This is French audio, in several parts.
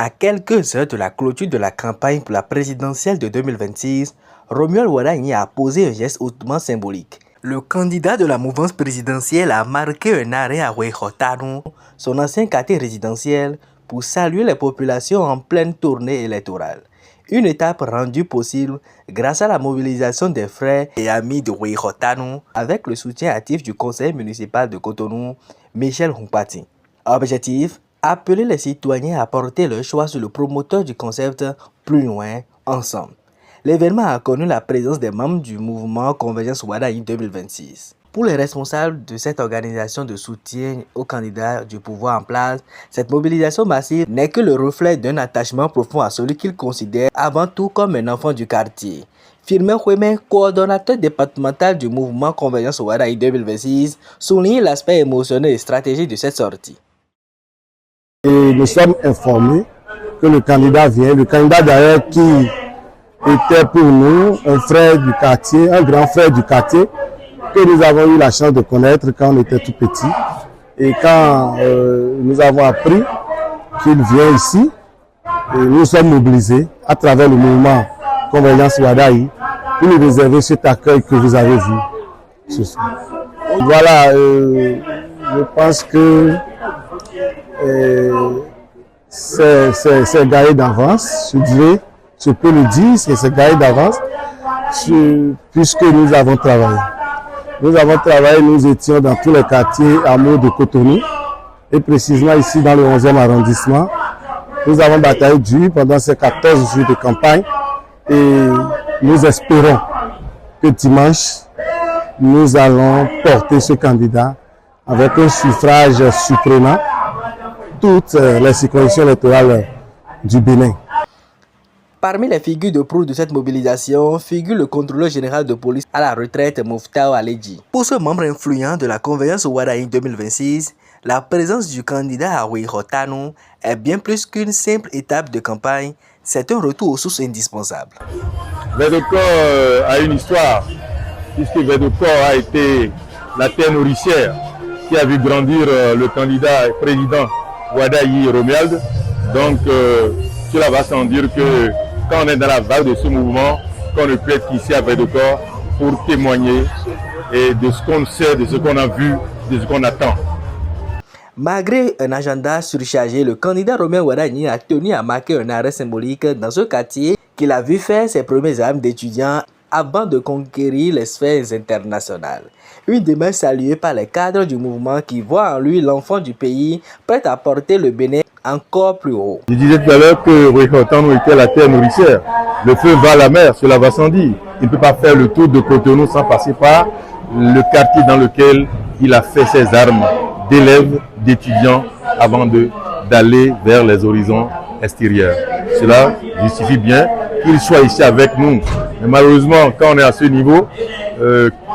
À quelques heures de la clôture de la campagne pour la présidentielle de 2026, Romuald Wadanyi a posé un geste hautement symbolique. Le candidat de la mouvance présidentielle a marqué un arrêt à Weihotanu, son ancien quartier résidentiel, pour saluer les populations en pleine tournée électorale. Une étape rendue possible grâce à la mobilisation des frères et amis de Weihotanu avec le soutien actif du conseiller municipal de Cotonou, Michel Humpati. Objectif: appeler les citoyens à porter leur choix sur le promoteur du concept Plus loin, ensemble. L'événement a connu la présence des membres du mouvement Convergence Wadanyi 2026. Pour les responsables de cette organisation de soutien aux candidats du pouvoir en place, cette mobilisation massive n'est que le reflet d'un attachement profond à celui qu'ils considèrent avant tout comme un enfant du quartier. Firmin Huemen, coordonnateur départemental du mouvement Convergence Wadanyi 2026, souligne l'aspect émotionnel et stratégique de cette sortie. Et nous sommes informés que le candidat vient, le candidat d'ailleurs qui était pour nous un frère du quartier, un grand frère du quartier, que nous avons eu la chance de connaître quand on était tout petit. Et quand nous avons appris qu'il vient ici, et nous sommes mobilisés à travers le mouvement Convergence Wadanyi pour lui réserver cet accueil que vous avez vu ce soir. Voilà, je pense que c'est gagné d'avance, je peux le dire, c'est gagné d'avance, puisque nous avons travaillé. Nous étions dans tous les quartiers hameaux de Cotonou, et précisément ici dans le 11e arrondissement. Nous avons bataillé dur pendant ces 14 jours de campagne, et nous espérons que dimanche, nous allons porter ce candidat avec un suffrage surprenant toutes les circonscriptions électorales du Bénin. Parmi les figures de proue de cette mobilisation figure le contrôleur général de police à la retraite Moftao Aledji. Pour ce membre influent de la Convergence Wadanyi 2026, la présence du candidat à Weihotanu est bien plus qu'une simple étape de campagne, c'est un retour aux sources indispensable. Védocor a une histoire, puisque Védocor a été la terre nourricière qui a vu grandir le candidat président Wadanyi Romuald. Donc cela va sans dire que quand on est dans la vague de ce mouvement, qu'on ne peut être ici à Védocor pour témoigner et de ce qu'on sait, de ce qu'on a vu, de ce qu'on attend. Malgré un agenda surchargé, le candidat Romuald Wadanyi a tenu à marquer un arrêt symbolique dans ce quartier qu'il a vu faire ses premières armes d'étudiants avant de conquérir les sphères internationales. Une démarche saluée par les cadres du mouvement qui voient en lui l'enfant du pays prêt à porter le Bénin encore plus haut. Je disais tout à l'heure que Weihotanu était la terre nourricière. Le feu va à la mer, cela va sans dire. Il ne peut pas faire le tour de Cotonou sans passer par le quartier dans lequel il a fait ses armes d'élèves, d'étudiants, avant d'aller vers les horizons extérieurs. Cela justifie bien qu'il soit ici avec nous. Mais malheureusement, quand on est à ce niveau,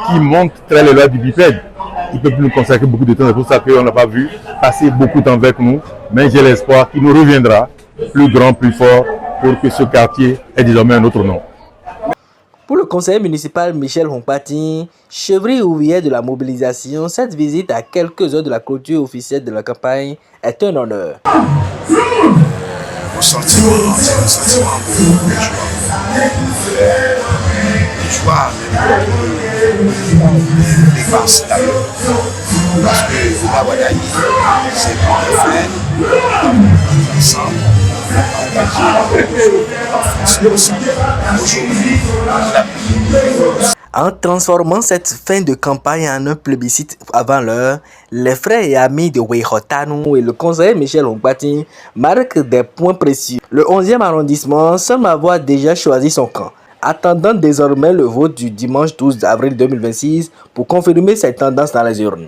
qui monte très les lois du bipède, il ne peut plus nous consacrer beaucoup de temps. C'est pour ça qu'on n'a pas vu passer beaucoup de temps avec nous. Mais j'ai l'espoir qu'il nous reviendra plus grand, plus fort, pour que ce quartier ait désormais un autre nom. Pour le conseiller municipal Michel Humpati, chevrier ouvrier de la mobilisation, cette visite à quelques heures de la clôture officielle de la campagne est un honneur. Mon sentiment, c'est un sentiment beaucoup de joie. De grâce d'ailleurs. Parce que la Wadanyi, c'est pour les frères, ensemble, en transformant cette fin de campagne en un plébiscite avant l'heure, les frères et amis de Weihotanu et le conseiller Michel Humpati marquent des points précieux. Le 11e arrondissement semble avoir déjà choisi son camp, attendant désormais le vote du dimanche 12 avril 2026 pour confirmer cette tendance dans les urnes.